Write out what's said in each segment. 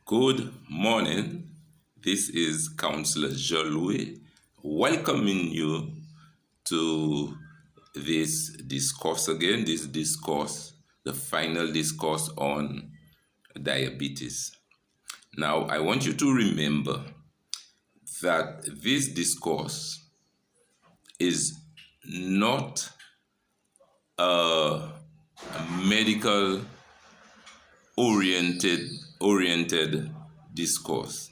Good morning. This is Counselor Jean-Louis welcoming you to this discourse again, the final discourse on diabetes. Now, I want you to remember that this discourse is not a medical oriented discourse.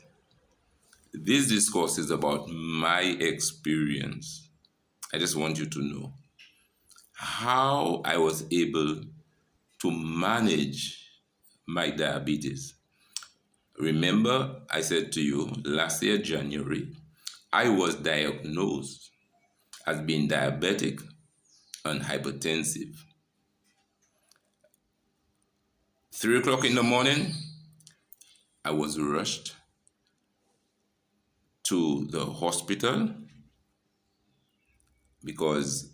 This discourse is about my experience. I just want you to know how I was able to manage my diabetes. Remember, I said to you last year, January, I was diagnosed as being diabetic and hypertensive. 3 o'clock in the morning, I was rushed to the hospital because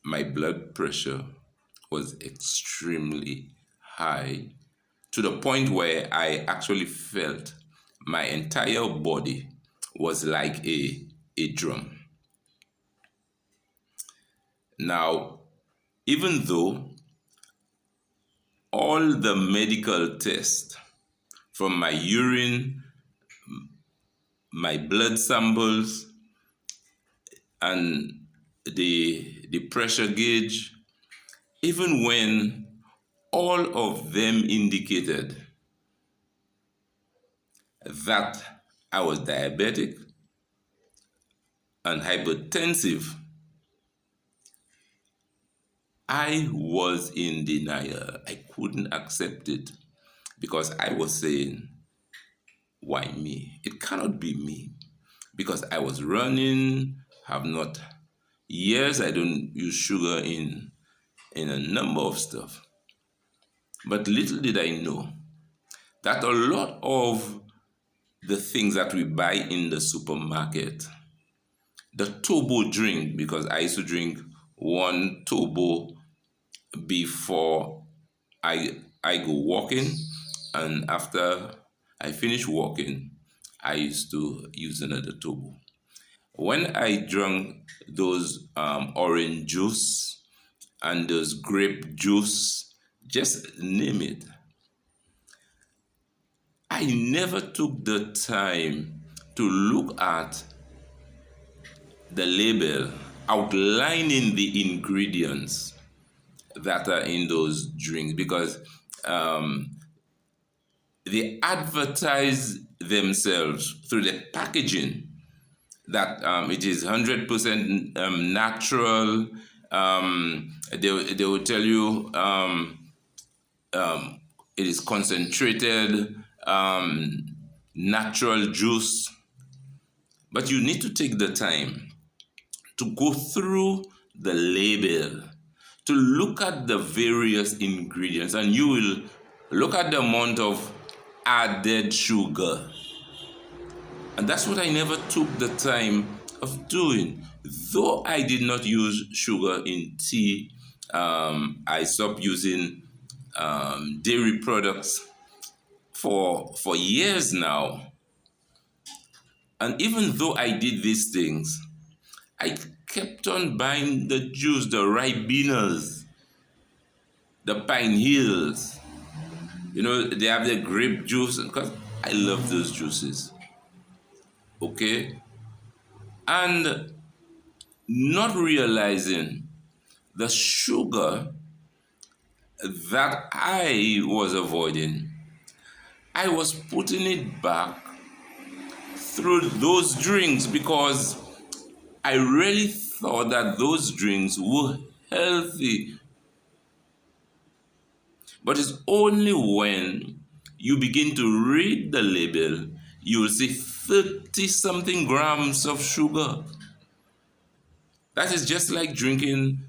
my blood pressure was extremely high to the point where I actually felt my entire body was like a drum. Now, even though all the medical tests from my urine, my blood samples, and the pressure gauge, even when all of them indicated that I was diabetic and hypertensive, I was in denial. I couldn't accept it because I was saying, why me? It cannot be me because I was running, have not years, I don't use sugar in a number of stuff. But little did I know that a lot of the things that we buy in the supermarket, the turbo drink, because I used to drink one turbo before I go walking, and after I finish walking, I used to use another turbo. When I drank those orange juice and those grape juice, just name it, I never took the time to look at the label outlining the ingredients that are in those drinks because they advertise themselves through the packaging that it is 100% natural. They will tell you it is concentrated natural juice, but you need to take the time to go through the label, to look at the various ingredients, and you will look at the amount of added sugar. And that's what I never took the time of doing. Though I did not use sugar in tea, I stopped using dairy products for years now. And even though I did these things, I kept on buying the juice, the Ribenas, the Pine Hills. They have the grape juice because I love those juices. Okay? And not realizing the sugar that I was avoiding, I was putting it back through those drinks because I really thought that those drinks were healthy. But it's only when you begin to read the label, you will see 30 something grams of sugar. That is just like drinking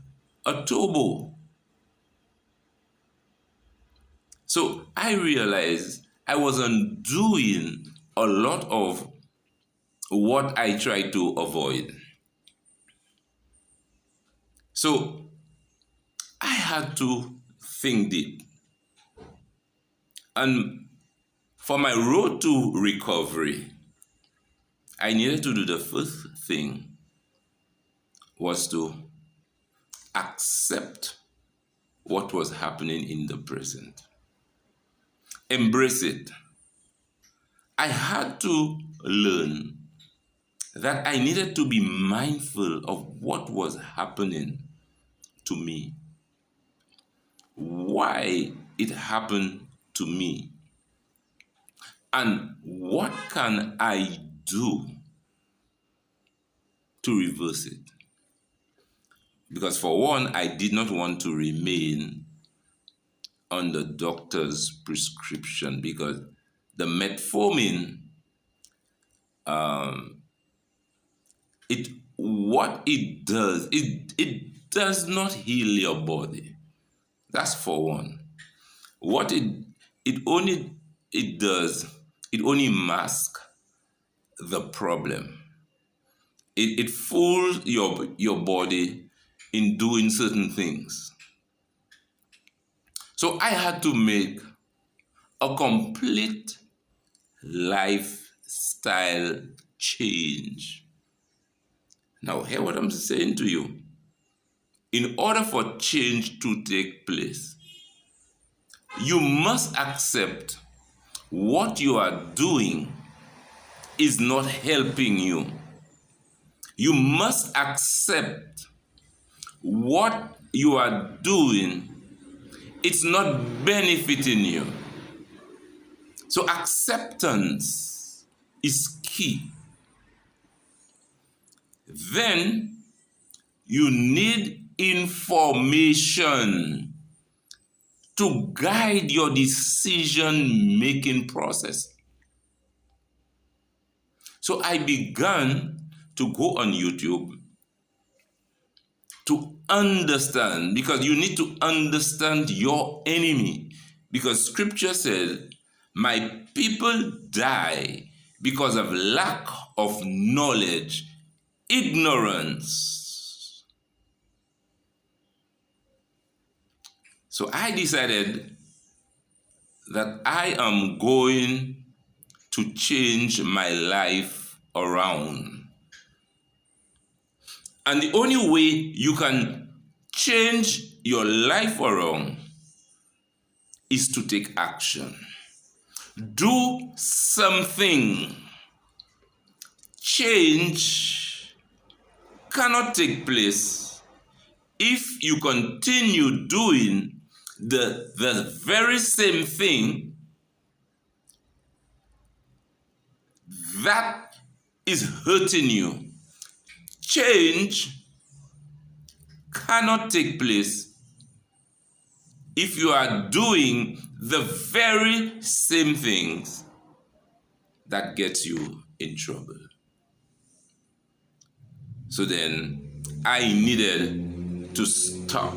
a turbo. So I realized I wasn't doing a lot of what I tried to avoid. So I had to think deep. And For my road to recovery, I needed to do the first thing was to accept what was happening in the present. Embrace it. I had to learn that I needed to be mindful of what was happening to me, why it happened to me, and what can I do to reverse it. Because for one, I did not want to remain on the doctor's prescription, because the metformin, what it does, it does not heal your body. That's for one. What it does, it only masks the problem. It fools your body in doing certain things. So I had to make a complete lifestyle change. Now, hear what I'm saying to you. In order for change to take place, you must accept what you are doing is not helping you. You must accept what you are doing, it's not benefiting you. So acceptance is key. Then you need information to guide your decision-making process. So I began to go on YouTube to understand, because you need to understand your enemy. Because scripture says, my people die because of lack of knowledge, ignorance. So I decided that I am going to change my life around. And the only way you can change your life around is to take action. Do something. Change cannot take place if you continue doing the very same thing that is hurting you. Change cannot take place if you are doing the very same things that gets you in trouble. So then I needed to stop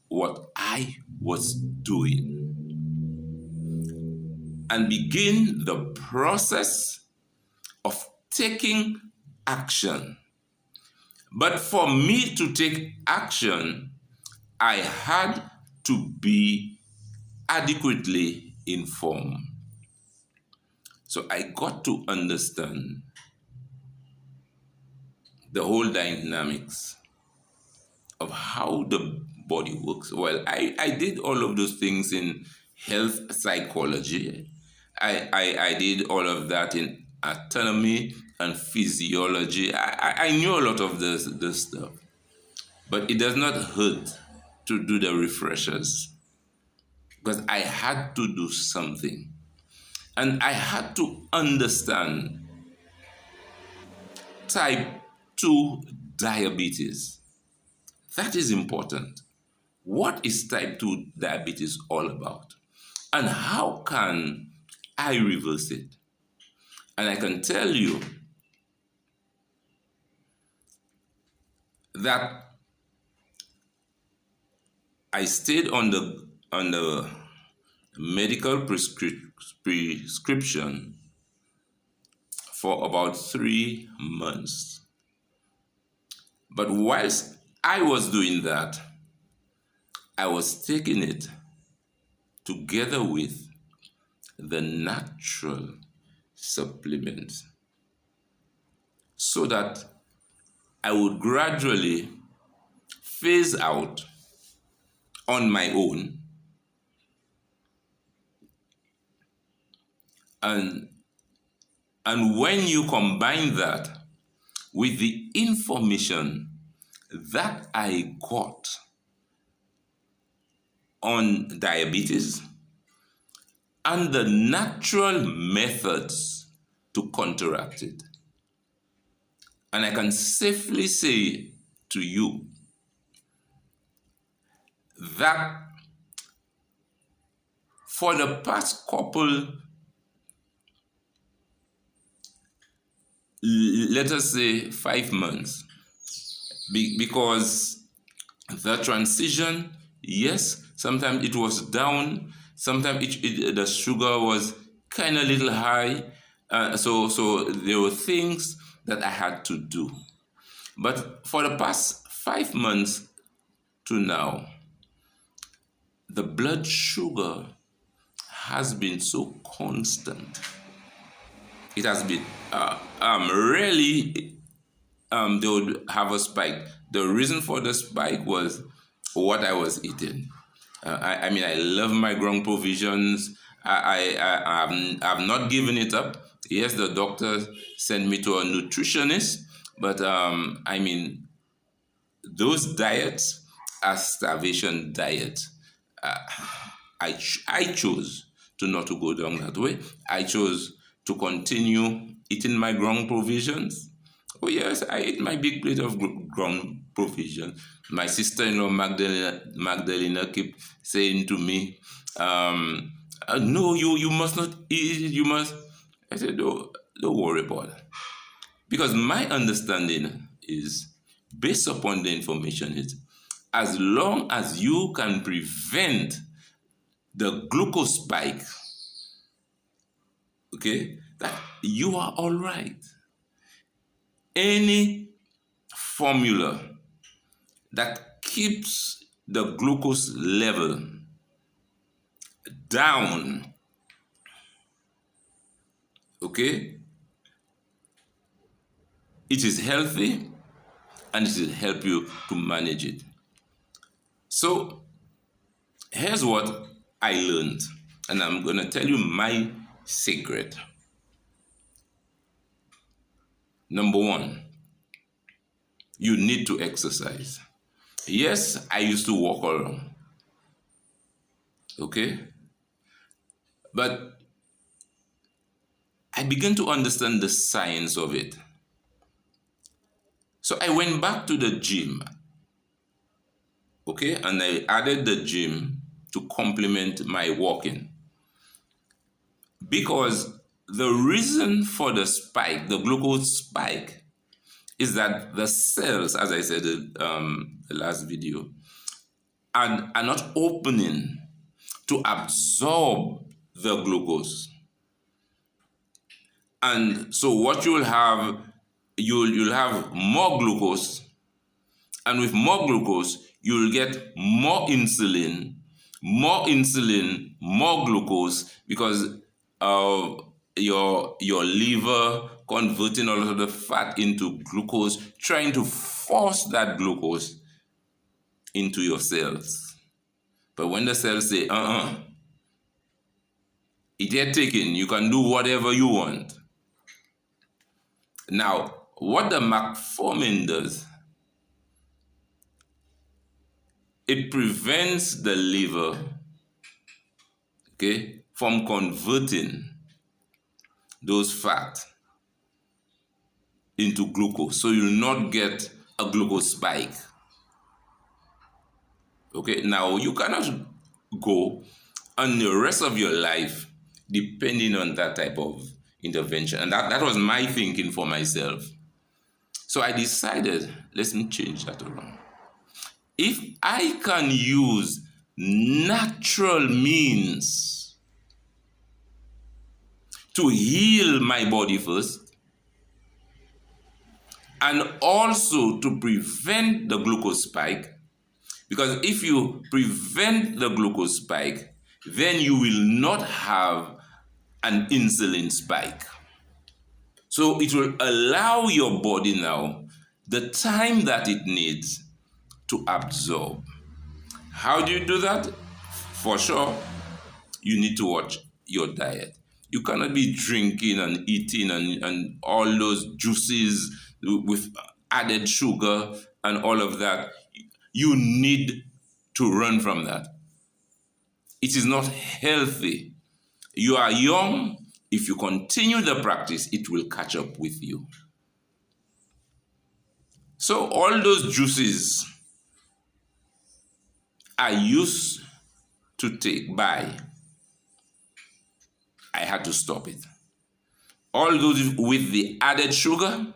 what I was doing and begin the process of taking action. But for me to take action, I had to be adequately informed. So I got to understand the whole dynamics of how the body works. Well, I did all of those things in health psychology. I did all of that in anatomy and physiology. I knew a lot of this stuff. But it does not hurt to do the refreshers, because I had to do something. And I had to understand type 2 diabetes. That is important. What is type 2 diabetes all about? And how can I reverse it? And I can tell you that I stayed on the medical prescription for about 3 months. But whilst I was doing that, I was taking it together with the natural supplements, so that I would gradually phase out on my own, and when you combine that with the information that I got on diabetes and the natural methods to counteract it, and I can safely say to you that for the past couple, let us say 5 months, because the transition, yes, sometimes it was down, sometimes the sugar was kind of little high, so there were things that I had to do. But for the past 5 months to now, the blood sugar has been so constant. It has been rarely they would have a spike. The reason for the spike was what I was eating. I mean, I love my ground provisions. I've not given it up. Yes, the doctor sent me to a nutritionist, but I mean, those diets are starvation diets. I chose to not to go down that way. I chose to continue eating my ground provisions. Oh yes, I ate my big plate of ground provision. My sister-in-law Magdalena kept saying to me, "No, you must not eat it. You must." I said, "Don't worry about it," because my understanding is based upon the information is, as long as you can prevent the glucose spike, okay, that you are all right. Any formula that keeps the glucose level down, okay, it is healthy and it will help you to manage it. So here's what I learned, and I'm going to tell you my secret. Number one, you need to exercise. Yes, I used to walk around, okay? But I began to understand the science of it. So I went back to the gym, okay? And I added the gym to complement my walking. Because the reason for the spike, the glucose spike, is that the cells, as I said in the last video, are not opening to absorb the glucose. And so what you'll have, you'll have more glucose, and with more glucose, you'll get more insulin, more glucose, because of your liver converting all of the fat into glucose, trying to force that glucose into your cells. But when the cells say, it ain't taken, you can do whatever you want. Now, what the metformin does, it prevents the liver, okay, from converting those fat into glucose. So you'll not get a glucose spike. Okay, now you cannot go on the rest of your life depending on that type of intervention. And that was my thinking for myself. So I decided, let me change that around. If I can use natural means to heal my body first, and also to prevent the glucose spike, because if you prevent the glucose spike, then you will not have an insulin spike. So it will allow your body now the time that it needs to absorb. How do you do that? For sure, you need to watch your diet. You cannot be drinking and eating and all those juices with added sugar and all of that. You need to run from that. It is not healthy. You are young. If you continue the practice, it will catch up with you. So all those juices I used to buy, I had to stop it. All those with the added sugar,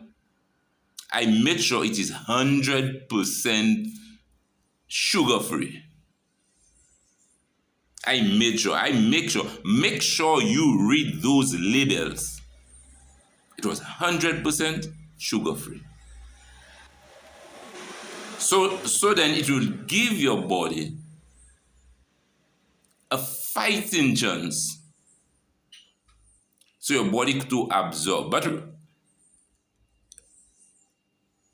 I made sure it is 100% sugar-free. Make sure you read those labels. It was 100% sugar-free. So then it will give your body a fighting chance, so your body to absorb. But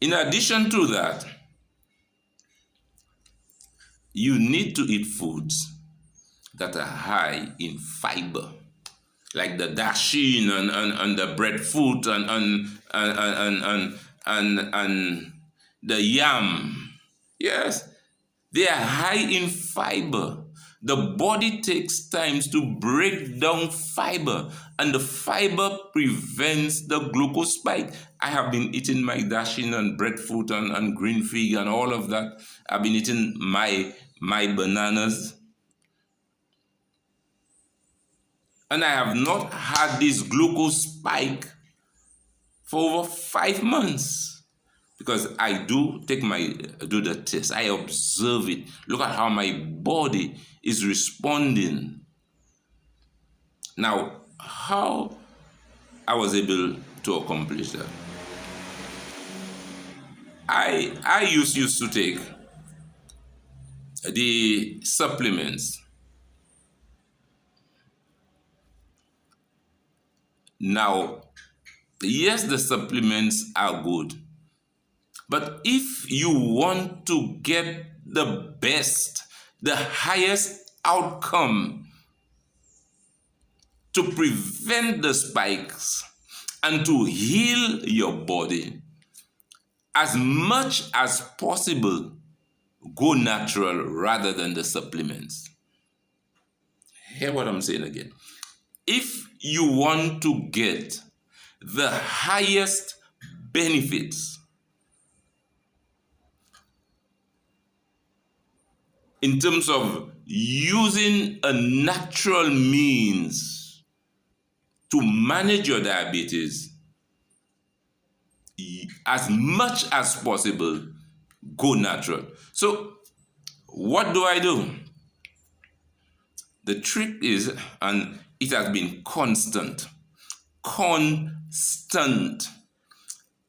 in addition to that, you need to eat foods that are high in fiber, like the dashin and the breadfruit and the yam. Yes, they are high in fiber. The body takes time to break down fiber, and the fiber prevents the glucose spike. I have been eating my dashin and breadfruit and green fig and all of that. I've been eating my bananas, and I have not had this glucose spike for over 5 months. Because I do the test. I observe it. Look at how my body is responding. Now, how I was able to accomplish that? I used to take the supplements. Now, yes, the supplements are good. But if you want to get the best, the highest outcome to prevent the spikes and to heal your body, as much as possible, go natural rather than the supplements. Hear what I'm saying again. If you want to get the highest benefits in terms of using a natural means to manage your diabetes, as much as possible, go natural. So, what do I do? The trick is, and it has been constant.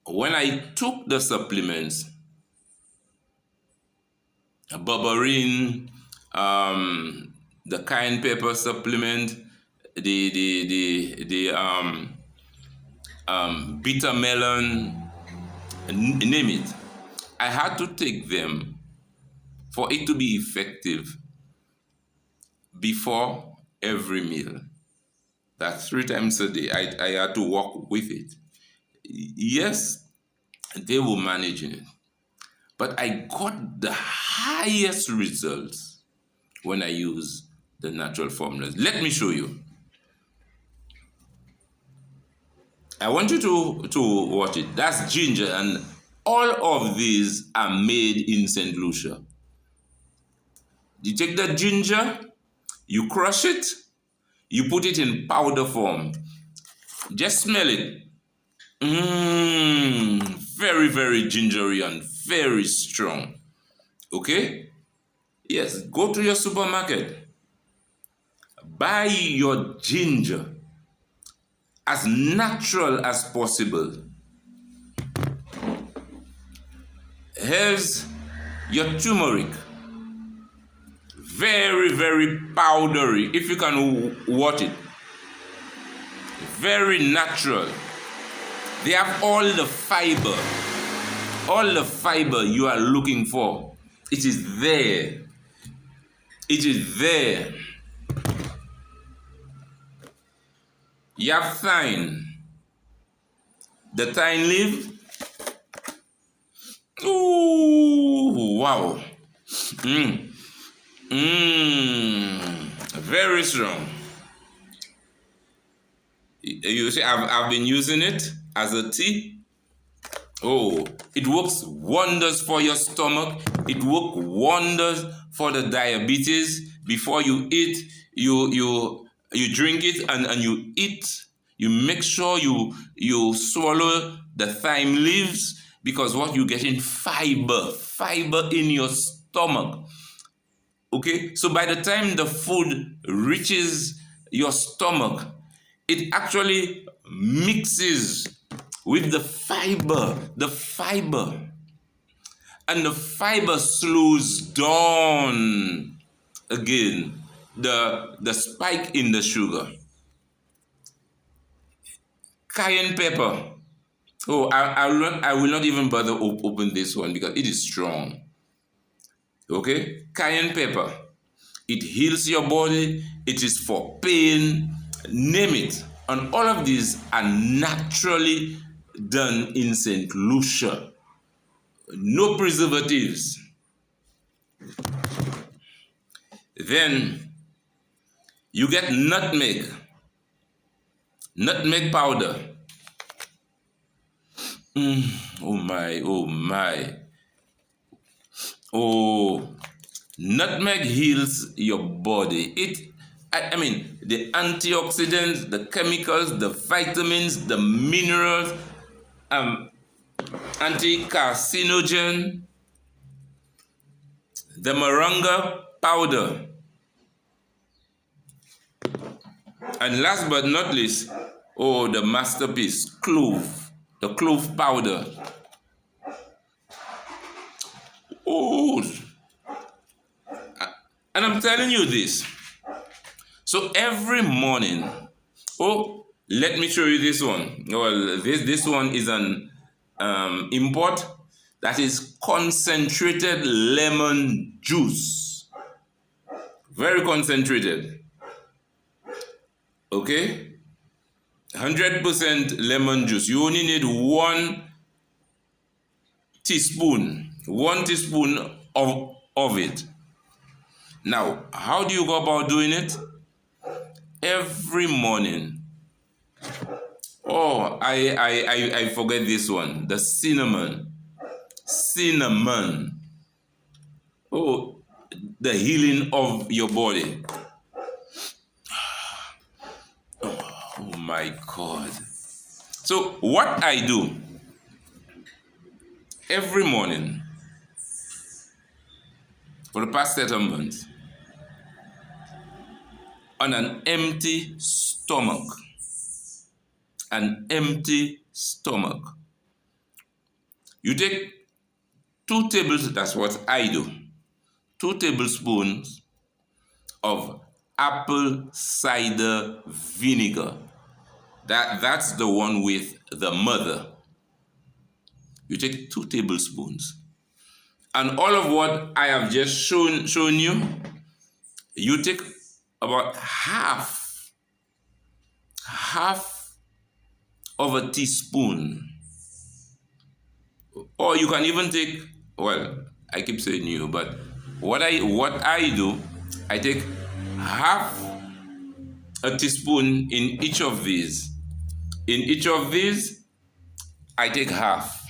When I took the supplements, berberine, the cayenne pepper supplement, the bitter melon, name it, I had to take them for it to be effective before every meal. That's 3 times a day. I had to work with it. Yes, they were managing it. But I got the highest results when I use the natural formulas. Let me show you. I want you to watch it. That's ginger, and all of these are made in St. Lucia. You take the ginger, you crush it, you put it in powder form. Just smell it. Very, very gingery and very strong. Okay? Yes, go to your supermarket. Buy your ginger as natural as possible. Here's your turmeric. Very, very powdery, if you can watch it. Very natural. They have all the fiber you are looking for. It is there. It is there. You have thyme. The thyme leaf. Ooh, wow. Very strong. You see, I've been using it as a tea. Oh, it works wonders for your stomach. It works wonders for the diabetes. Before you eat, you drink it and you eat. You make sure you swallow the thyme leaves, because what you get in fiber in your stomach. Okay, so by the time the food reaches your stomach, it actually mixes with the fiber, and the fiber slows down again the spike in the sugar. Cayenne pepper. Oh, I will not even bother open this one because it is strong. Okay, cayenne pepper. It heals your body. It is for pain. Name it. And all of these are naturally done in St. Lucia. No preservatives. Then you get nutmeg. Nutmeg powder. Oh my. Oh, nutmeg heals your body. I mean, the antioxidants, the chemicals, the vitamins, the minerals, anti-carcinogen, the moringa powder. And last but not least, the masterpiece, clove, the clove powder. Oh, and I'm telling you this. So every morning, let me show you this one. Well, this one is an import. That is concentrated lemon juice. Very concentrated. Okay? 100% lemon juice. You only need 1 teaspoon. 1 teaspoon of it. Now, how do you go about doing it? Every morning. Oh, I forget this one. The cinnamon. Oh, the healing of your body. Oh my God. So what I do every morning for the past 7 months, on an empty stomach, you take 2 tablespoons, that's what I do, 2 tablespoons of apple cider vinegar. That's the one with the mother. You take 2 tablespoons. And all of what I have just shown you, you take about half of a teaspoon. Or you can even take, I keep saying you, but what I do, I take half a teaspoon in each of these. In each of these, I take half.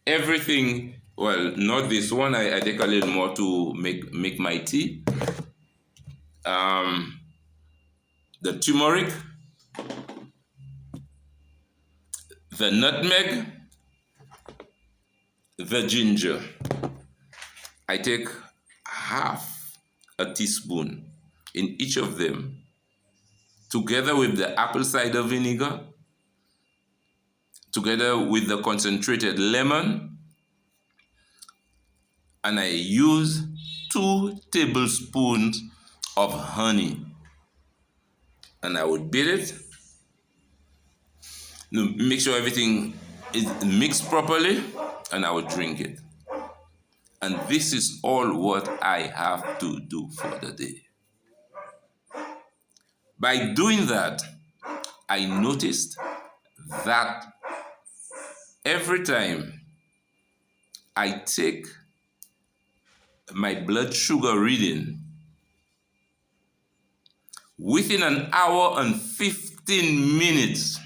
Everything, not this one. I take a little more to make my tea. The turmeric, the nutmeg, the ginger. I take half a teaspoon in each of them, together with the apple cider vinegar, together with the concentrated lemon, and I use 2 tablespoons of honey. And I would beat it, make sure everything is mixed properly, and I would drink it. And this is all what I have to do for the day. By doing that, I noticed that every time I take my blood sugar reading, within an hour and 15 minutes,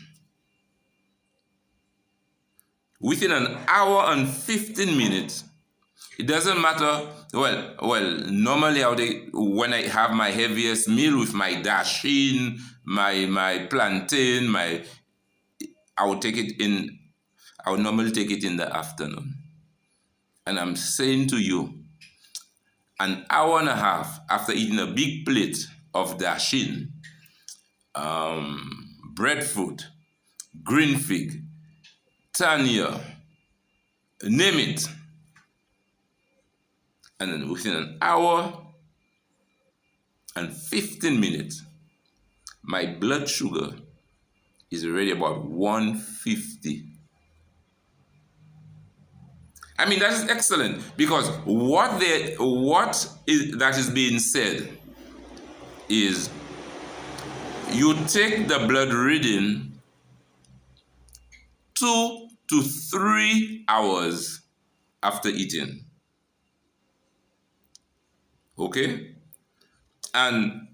it doesn't matter. Well, normally when I have my heaviest meal with my dasheen, my plantain, I would normally take it in the afternoon. And I'm saying to you, an hour and a half after eating a big plate of dasheen, breadfruit, green fig, tanya, name it, and then within an hour and 15 minutes, my blood sugar is already about 150. I mean, that is excellent, because that is being said is you take the blood reading 2 to 3 hours after eating. Okay? And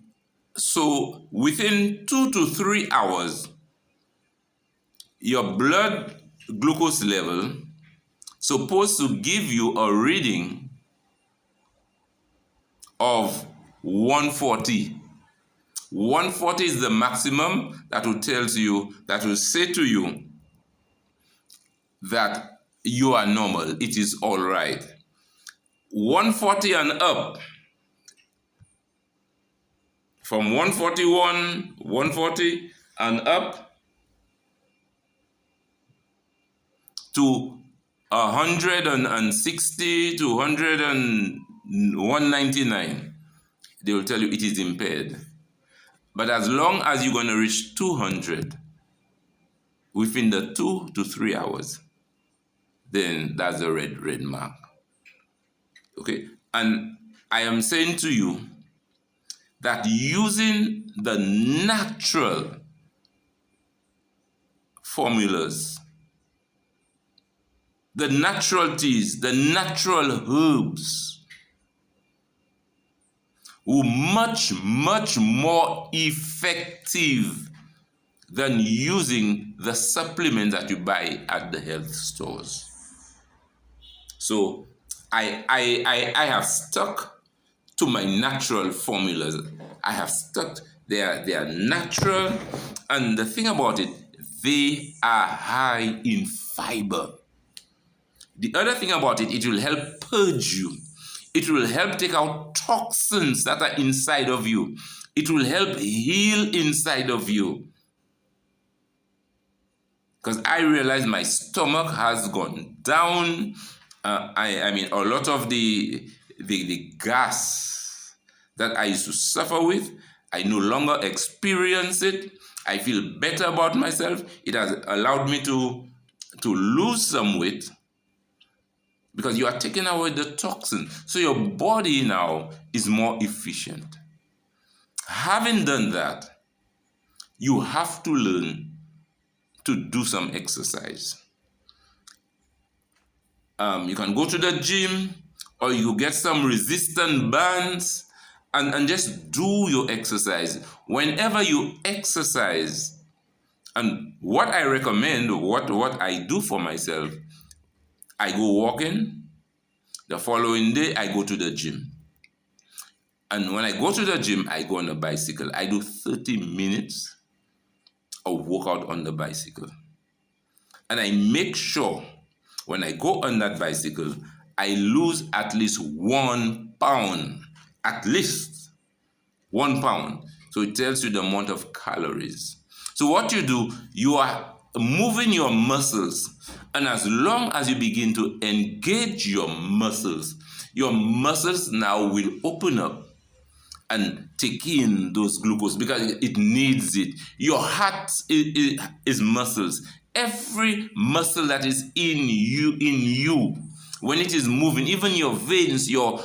so within 2 to 3 hours, your blood glucose level supposed to give you a reading of 140. 140 is the maximum that will say to you that you are normal. It is all right. 140 and up, from 141, 140 and up to 160 to 199, they will tell you it is impaired. But as long as you're going to reach 200 within the 2 to 3 hours, then that's a red mark. Okay? And I am saying to you that using the natural formulas, the natural teas, the natural herbs, were much, much more effective than using the supplement that you buy at the health stores. So I have stuck to my natural formulas. I have stuck. They are natural, and the thing about it, they are high in fiber. The other thing about it, it will help purge you. It will help take out toxins that are inside of you. It will help heal inside of you. Because I realize my stomach has gone down. I mean, a lot of the gas that I used to suffer with, I no longer experience it. I feel better about myself. It has allowed me to lose some weight, because you are taking away the toxin. So your body now is more efficient. Having done that, you have to learn to do some exercise. You can go to the gym, or you get some resistant bands and just do your exercise. Whenever you exercise, and what I recommend, what I do for myself, I go walking. The following day, I go to the gym. And when I go to the gym, I go on a bicycle. I do 30 minutes of workout on the bicycle. And I make sure when I go on that bicycle, I lose at least 1 pound. At least 1 pound. So it tells you the amount of calories. So what you do, you are moving your muscles, and as long as you begin to engage your muscles, your muscles now will open up and take in those glucose because it needs it. Your heart is muscles. Every muscle that is in you, when it is moving, even your veins, your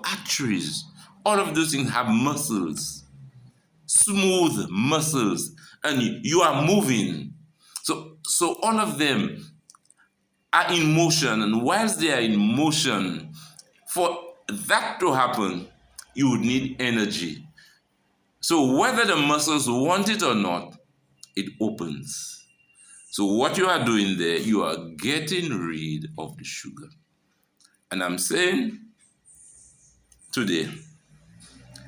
arteries, all of those things have muscles, smooth muscles, and you are moving. So all of them are in motion, and whilst they are in motion, for that to happen, you would need energy. So whether the muscles want it or not, it opens. So what you are doing there, you are getting rid of the sugar. And I'm saying today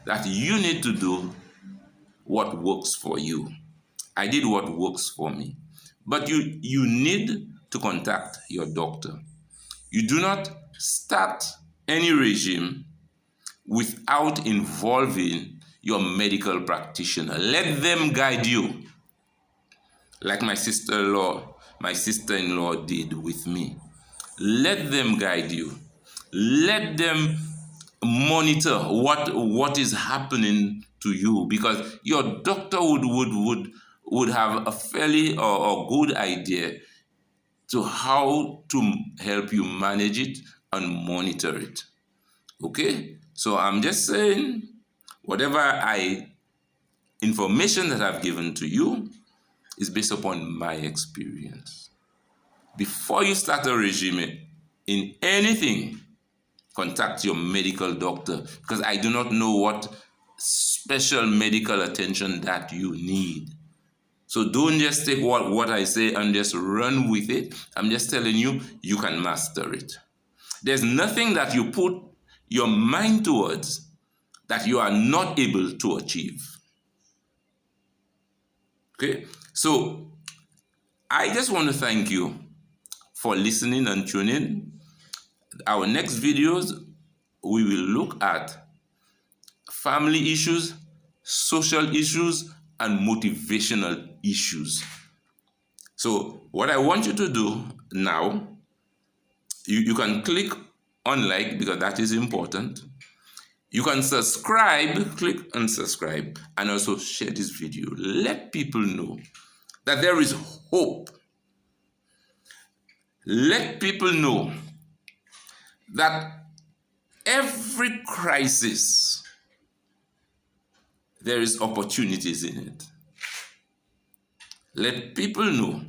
that you need to do what works for you. I did what works for me. But you need to contact your doctor. You do not start any regime without involving your medical practitioner. Let them guide you, like my sister-in-law did with me. Let them guide you. Let them monitor what is happening to you, because your doctor would have a fairly or good idea to how to help you manage it and monitor it. Okay? So I'm just saying, whatever information that I've given to you is based upon my experience. Before you start a regime in anything, contact your medical doctor, because I do not know what special medical attention that you need. So don't just take what I say and just run with it. I'm just telling you, you can master it. There's nothing that you put your mind towards that you are not able to achieve. Okay? So I just want to thank you for listening and tuning. Our next videos, we will look at family issues, social issues, and motivational issues. So what I want you to do now, you can click on like, because that is important. You can subscribe, click and subscribe, and also share this video. Let people know that there is hope. Let people know that every crisis, there is opportunities in it. Let people know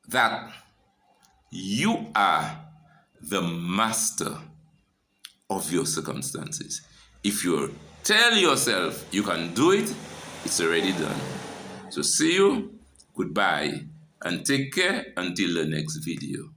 that you are the master of your circumstances. If you tell yourself you can do it, it's already done. So see you, goodbye, and take care until the next video.